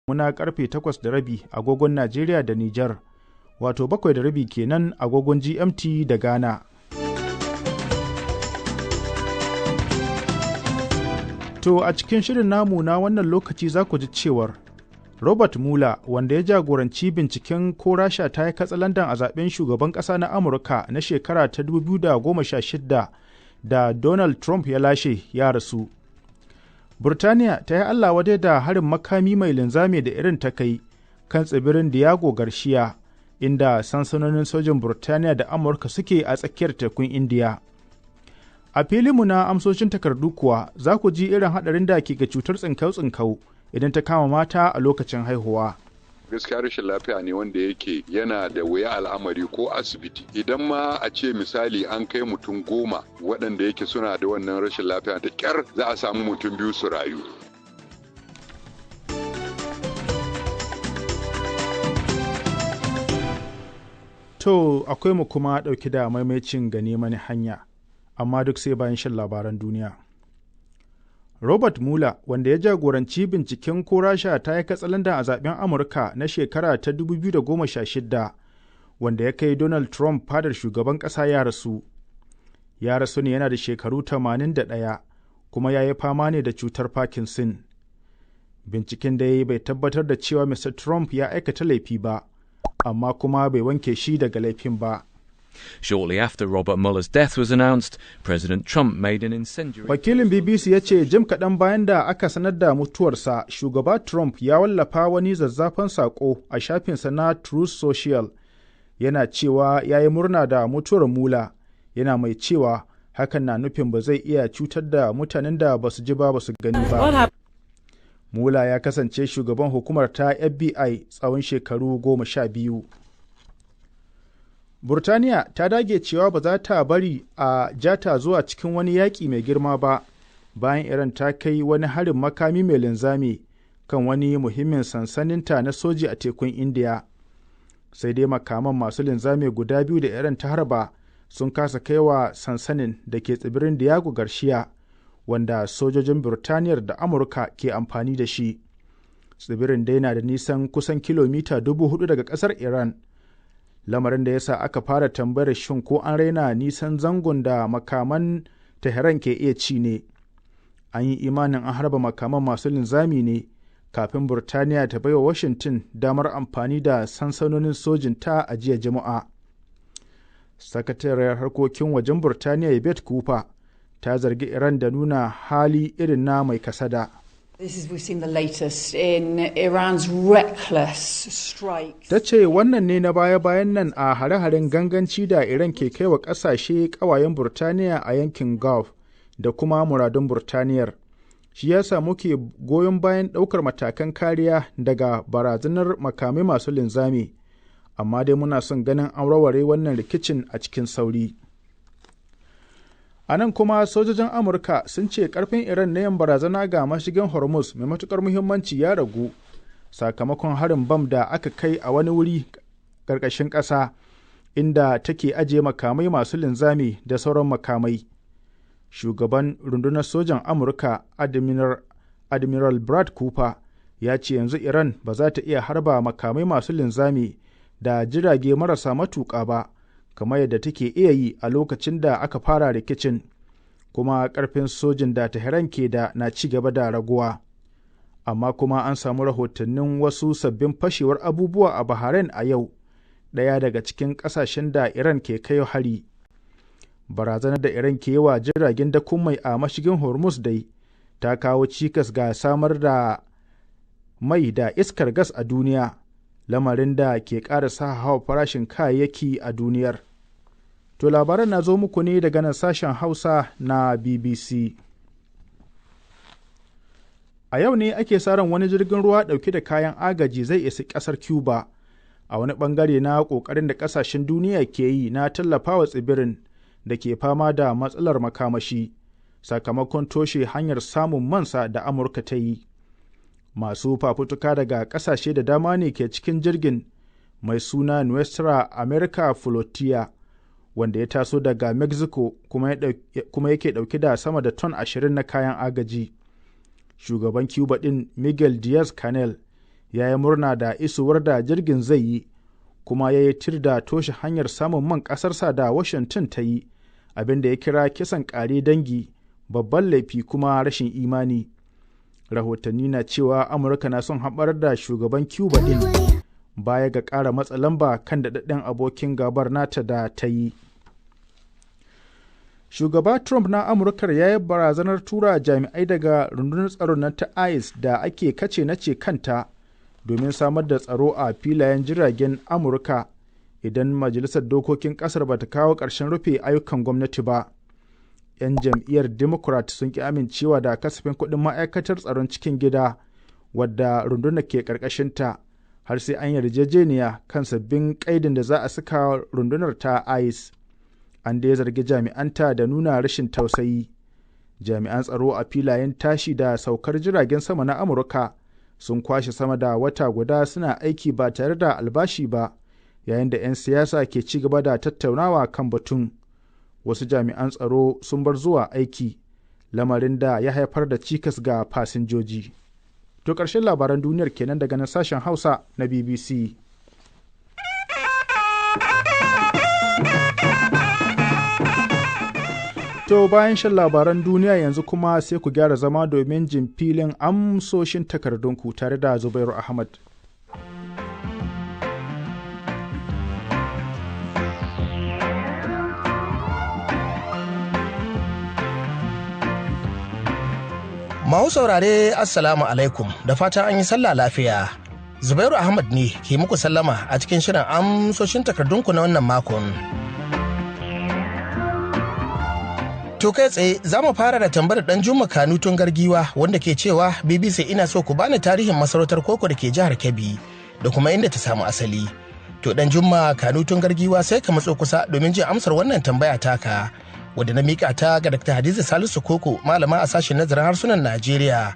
muna karfe 8:30 agogon Najeriya da Nijar, wato 7:30 kenan agogon GMT da Ghana. To a cikin shirin namu na wannan lokaci za ku ji cewar Robert Mueller, wanda ya jagoranci binciken ko Rasha ta yi katsalandan a zaben shugaban ƙasa na Amurka na shekara ta 2016 da Donald Trump ya lashe, ya rasu. Burtaniya ta yi Allah wadai da harin makami mai linzami da irin ta kai kan tsibirin Diego Garcia, inda sansanonin sojin Burtaniya da Amurka suke a tsakiyar tekun Indiya. A filinmu na amsoshin takardu kuwa za ku ji irin haɗarin da ke ga cutar tsinkau-tsinkau idan ta kama mata a lokacin haihuwa. Gaskiya rashin lafiya ne wanda yake yana da wuya al'amari ko asibiti. Idan ma a ce misali an kai mutum 10 waɗanda yake suna da wannan rashin lafiya, da ƙyar za a samu mutum 2 su rayu. To akwai mu kuma ɗauki da maimacin gane mani hanya, amma duk sai bayan shan labaran duniya. Robert Mueller, wanda ya jagoranci binciken ko Rasha ta yi katsalandan a zaben Amurka na shekara ta 2016, wanda ya kai Donald Trump fadar shugaban ƙasa, ya rasu. Ya rasu ne yana da shekaru 81, kuma ya yi fama ne da cutar Parkinson. Binciken da ya yi bai tabbatar da cewa Mr. Trump ya aikata laifi ba, amma kuma bai wanke shi daga laifin ba. Shortly after Robert Mueller's death was announced, President Trump made an incendiary... Wakilin BBC ya ce jim kaɗan bayan da aka sanar da mutuwarsa, shugaba Trump ya wallafa wani zazzafan saƙo a shafinsa na Truth Social, yana cewa ya yi murna da mutuwar Mueller, yana mai cewa hakan na nufin ba zai iya cutar da mutanen da ba su ji ba su gani ba. Mueller ya kasance shugaban hukumar ta FBI tsawon shekaru 12. Burtaniya ta dage cewa ba za ta bari a jata zuwa cikin wani yaƙi mai girma ba, bayan Iran ta kai wani harin makami mai linzami kan wani muhimmin sansaninta na soji a tekun Indiya. Sai dai makaman masu linzami guda 2 da Iran ta harba sun kasa kaiwa sansanin da ke tsibirin Diego Garcia, wanda sojojin Burtaniyar da Amurka ke amfani da shi. Tsibirin dai na da nisan kusan kilomita 4,000 daga ƙasar Iran. Lamarin da ya sa aka fara tambayar shin ko an raina nisan zangon da makaman Tehran ke iya ci ne. An yi imanin an harba makaman masu linzami ne kafin Burtaniya ta baiwa Washington damar amfani da sansanonin sojinta a jiya Juma'a. Sakatariyar harkokin wajen Burtaniya Yvette Cooper ta zargi Iran da nuna hali irin na mai kasada. We've seen the latest in Iran's reckless strikes. Ta ce wannan ne na baya-bayan nan a hare-haren ganganci da Iran ke kai wa ƙasashe ƙawayen Burtaniya a yankin Gulf da kuma muradun Burtaniyar. Shi ya sa muke goyon bayan ɗaukar matakan kariya daga barazanar makamai masu linzami, amma dai muna son ganin an warware wannan rikicin a cikin sauri. A nan kuma sojojin Amurka sun ce ƙarfin Iran na yin barazana ga mashigin Hormuz mai matuƙar muhimmanci ya ragu sakamakon harin bam da aka kai a wani wuri ƙarƙashin ƙasa inda take ajiye makamai masu linzami da sauran makamai. Shugaban rundunar sojan Amurka Admiral Brad Cooper ya ce yanzu Iran ba za ta iya harba makamai masu linzami da jirage marasa matuƙa ba, kamar yadda take iya yi a lokacin da aka fara rikicin, kuma ƙarfin sojin da Tehran ke da na ci gaba da raguwa. Amma kuma an samu rahotannin wasu sabbin fashewar abubuwa a Bahrain a yau, ɗaya daga cikin ƙasashen da Iran ke kai hari. Barazanar da Iran ke yi wa jiragen dakon mai a mashigin Hormuz dai ta kawo cikas ga samar da mai da iskar gas a duniya, lamarin da ke ƙara sa hawa farashin kayayyaki a duniyar. To labaran na zo muku ne daga nan sashen Hausa na BBC. A yau ne ake sa ran wani jirgin ruwa ɗauke da kayan agaji zai isa ƙasar Cuba a wani ɓangare na ƙoƙarin da ƙasashen duniya ke yi na tallafawa tsibirin da ke fama da matsalar makamashi sakamakon toshe hanyar samun mansa da Amurka ta yi. Masu fafutuka daga ƙasashe da dama ne ke cikin jirgin mai suna Nuestra America Flotilla, wanda ya taso daga Mexico kuma yake ɗauke da sama da ton 20 na kayan agaji. Shugaban Cuba ɗin Miguel Diaz-Canel ya yi murna da isowar da jirgin zai yi, kuma ya yi tir da toshe hanyar samun man ƙasarsa da Washington ta yi, abin da ya kira kisan ƙare dangi, babban laifi kuma rashin imani. Rahotanni na cewa Amurka na son haɓar da shugaban Cuba ɗin baya ga ƙara matsa lamba kan daɗaɗɗen abokin gabar nata da ta yi. Shugaba Trump na Amurkar ya yi barazanar tura jami'ai daga rundunar tsaron nan ta ICE da ake kace nace kanta domin samar da tsaro a filayen jiragen Amurka idan Majalisar Dokokin ƙasar ba ta kawo ƙarshen rufe ayyukan gwamnati ba. 'Yan jam'iyyar Democrat sun ƙi amincewa da kasafin kuɗin ma'aikatar tsaron cikin gida wadda rundunar ke ƙarƙashinta har sai an yarjejeniya kan sabbin ƙaidin da za a saka rundunar ta ICE. An da ya zargi jami'anta da nuna rashin tausayi. Jami'an tsaro a filayen tashi da saukar jiragen sama na Amurka sun kwashe sama da wata guda suna aiki ba tare da albashi ba, yayin da 'yan siyasa ke ci gaba da tattaunawa kan batun. Wasu jami'an tsaro sun bar zuwa aiki, lamarin da ya haifar da cikas ga fasinjoji. To ƙarshen labaran duniyar kenan daga nan sashen Hausa na BBC. To bayan shan labaran duniya yanzu kuma sai ku gyara zama domin jin filin amsoshin takardunku tare da Zubairu Ahmad. Mahu saurare Assalamu alaikum da fatan an yi sallah lafiya. Zubairu Ahmad ne ke muku sallama a cikin shirin amsoshin takardunku na wannan makon. To kai tsaye za mu fara da tambayar dan Juma Kanutun Gargiwa wanda ke cewa BBC ina so ku bani tarihin masarautar Koko da ke jihar Kebbi da kuma inda ta samu asali. To dan Juma Kanutun Gargiwa sai ka matso kusa domin jin amsar wannan tambaya taka wadda na mika ta ga Dr. Hadiza Salisu Koko malama a sashen nazarin harsunan Najeriya